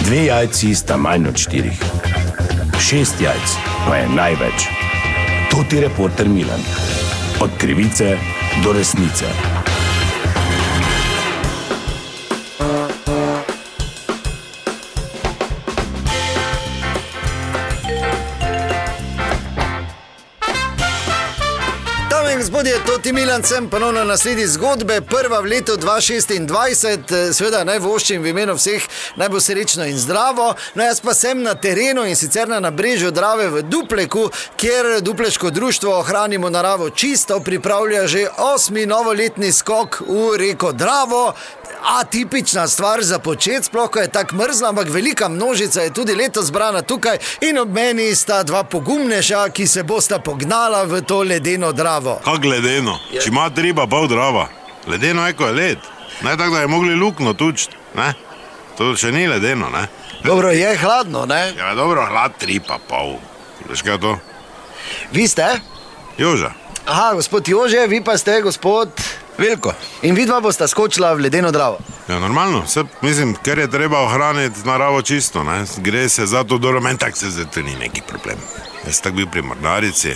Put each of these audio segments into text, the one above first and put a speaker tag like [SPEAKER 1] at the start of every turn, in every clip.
[SPEAKER 1] 2 jajci sta manj od 4. 6 jajc pa je največ. To ti reporter Milan. Od krivice do resnice.
[SPEAKER 2] Gospodje, Toti Milan sem ponovno nasledi zgodbe, prva v letu 2026, seveda naj voščim v imenu vseh, naj bo srečno in zdravo. No, jaz pa sem na terenu in sicer na nabrežju Drave v Dupleku, kjer Dupleško društvo Ohranimo naravo čisto pripravlja že 8. novoletni skok v reko Dravo. Atipična stvar za početi, sploh ko je tako mrzla, ampak velika množica je tudi letos zbrana tukaj in ob meni sta dva pogumneža, ki se bosta pognala v to ledeno Dravo.
[SPEAKER 3] Kak ledeno? Če ima triba pol Drava. Ledeno je, ko je led. Ne tako, da je mogli lukno tučiti, ne? To še ni ledeno, ne?
[SPEAKER 2] Dobro, je hladno, ne?
[SPEAKER 3] Ja, dobro, hlad 3,5. Veš kaj to?
[SPEAKER 2] Vi ste?
[SPEAKER 3] Joža.
[SPEAKER 2] Aha, gospod Jože, vi pa ste gospod
[SPEAKER 4] Veljko.
[SPEAKER 2] In vidva bosta skočila v ledeno Dravo.
[SPEAKER 3] Ja, normalno. Mislim, ker je treba ohraniti naravo čisto, ne? Gre se za to, dobro, meni tak se zdaj to ni neki problem. Jaz tak bil pri Mornarici.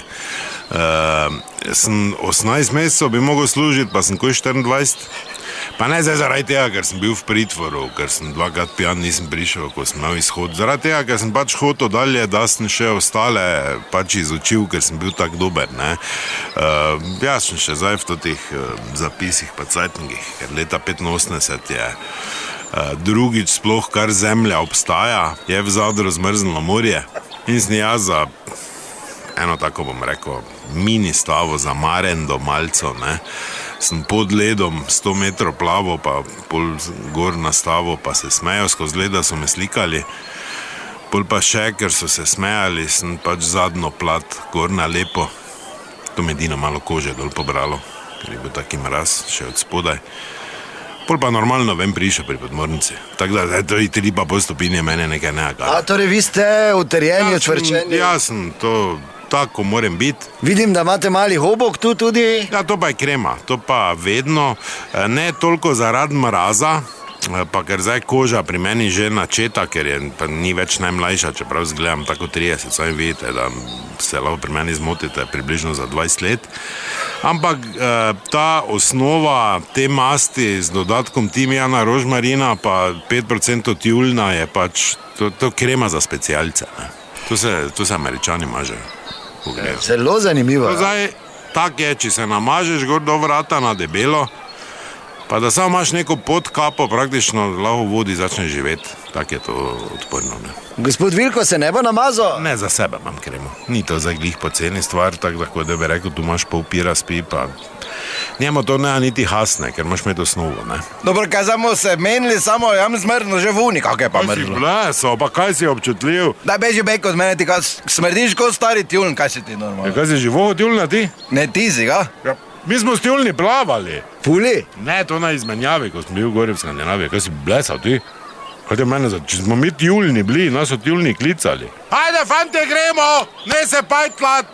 [SPEAKER 3] Sem 18 mesecev bi mogel služiti, pa sem koji 24. Pa ne zdaj zaradi tega, ker sem bil v pritvoru, ker sem 2krat pijan nisem prišel, ko sem imel izhod. Zaradi tega, ker sem pač hotel dalje, da sem še ostale pač izučil, ker sem bil tak dober, ne. Jaz sem še zdaj v totih zapisih pa cajtningih, ker leta 85 je drugič sploh, kar zemlja obstaja, je v Zadru zmrznilo morje. In sem jaz za eno tako, bom rekel, mini stavo za Marendo malco, ne. Sem pod ledom 100 metrov plavo, pa pol gor na stavo, pa se smejo skozi leda, so me slikali. Pol pa še, ker so se smejali, sem pač zadnjo plat gor na lepo. To me edino malo kože dol pobralo, ker je bil taki mraz še od spodaj. Pol pa normalno ven prišel pri podmornici. Tako da, to je 3,5 stopinje, mene nekaj nekaj.
[SPEAKER 2] A torej vi ste utrjeni, očvrčeni?
[SPEAKER 3] Jaz sem to tako moram biti.
[SPEAKER 2] Vidim, da imate mali hobok tu tudi.
[SPEAKER 3] Ja, to pa je krema, to pa vedno, ne toliko zaradi mraza, pa ker zdaj koža pri meni že načeta, ker je, pa ni več najmlajša, čeprav zgledam tako 30, sami vidite, da se lahko pri meni zmotite približno za 20 let. Ampak ta osnova te masti z dodatkom timijana, rožmarina pa 5% tjulna je pač, to krema za specialce, ne. To se Američani mažejo.
[SPEAKER 2] Zelo zanimivo.
[SPEAKER 3] Zdaj, tak je, če se namažeš gor do vrata na debelo, pa da samo imaš neko podkapo, praktično lahko v vodi začneš živeti. Tak je to odporno, ne.
[SPEAKER 2] Gospod Veljko se ne bo namazal?
[SPEAKER 3] Ne, za sebe imam kremo. Ni to za glih poceni stvar, tako da bi rekel, tu imaš pol pira spi, pa njemu to ne niti hasne, ker imaš med osnovo, ne.
[SPEAKER 4] Dobro, kaj samo se menili, samo jam zmrzno že vuni, kak je pa
[SPEAKER 3] Kaj si
[SPEAKER 4] mrzlo.
[SPEAKER 3] bleso, pa kaj si občutljiv?
[SPEAKER 4] Daj beži bek od mene, ti kaj smrdiš kot stari tjuln, kaj si ti normalno?
[SPEAKER 3] Kaj si živoho tjulna ti?
[SPEAKER 4] Ne ti si, ga?
[SPEAKER 3] Ja, mi smo s tjulni plavali.
[SPEAKER 2] Puli?
[SPEAKER 3] Ne, to na izmenjavi, ko smo bili v gori v Skandinaviji. Kaj si blesal ti? Kaj te mene če smo mi tjulni bili, nas so tjulni klicali. Ajde, fante, gremo, ne se pajtlat.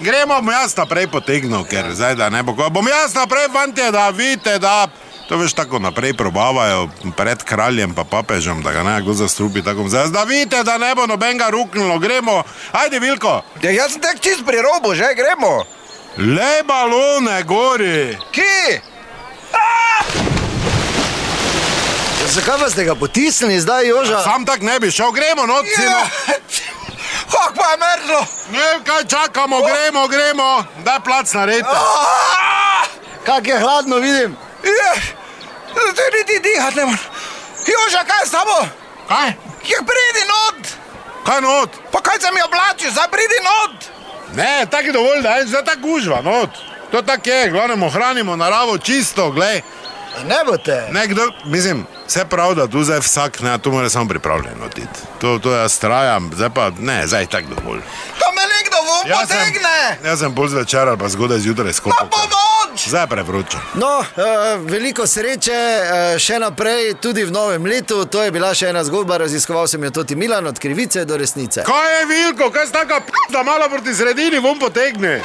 [SPEAKER 3] Gremo, bom jaz naprej potegnil, ker zdaj da ne bo ko. Bom jaz naprej, fante, da vidite, da to veš tako naprej probavajo pred kraljem pa papežem, da ga ne kdo zastrupi, tako zdaj, da vidite, da ne bo nobenega ruknilo. Gremo, ajde, Veljko.
[SPEAKER 4] Ja, jaz sem tek čist pri robu, že, gremo.
[SPEAKER 3] Le balone gori.
[SPEAKER 4] Ki?
[SPEAKER 2] Zakaj pa ste ga potisnili zdaj, Joža?
[SPEAKER 3] Sam tak ne bi šel, gremo, no, sino.
[SPEAKER 4] Kak pa je mrzlo?
[SPEAKER 3] Ne, kaj čakamo, gremo, daj plac narediti.
[SPEAKER 2] Kak je hladno, vidim.
[SPEAKER 4] To niti dihat ne morem. Joža, kaj s tabo?
[SPEAKER 3] Kaj?
[SPEAKER 4] Ja, pridi not.
[SPEAKER 3] Kaj not?
[SPEAKER 4] Pa kaj se mi oblačiš, zdaj pridi not.
[SPEAKER 3] Ne, tak je dovolj, da je zdaj tak gužva, not. To tak je, glavnem ohranimo naravo čisto, glej.
[SPEAKER 2] Ne bote.
[SPEAKER 3] Nekdo, mislim, vse prav, da tu zdaj vsak, ne, tu mora samo pripravljeno oditi. To jaz trajam, zdaj pa, ne, zdaj tak dovolj.
[SPEAKER 4] To me nekdo ven potegne.
[SPEAKER 3] Jaz sem pol zvečer ali pa zgodaj zjutraj skopal.
[SPEAKER 4] Pa pomoč.
[SPEAKER 3] Zdaj je prevroče.
[SPEAKER 2] No, veliko sreče še naprej, tudi v novem letu. To je bila še ena zgodba, raziskoval sem jo Toti Milan, od krivice do resnice.
[SPEAKER 3] Kaj je, Veljko, kaj si taka p***, da malo proti sredini ven potegne?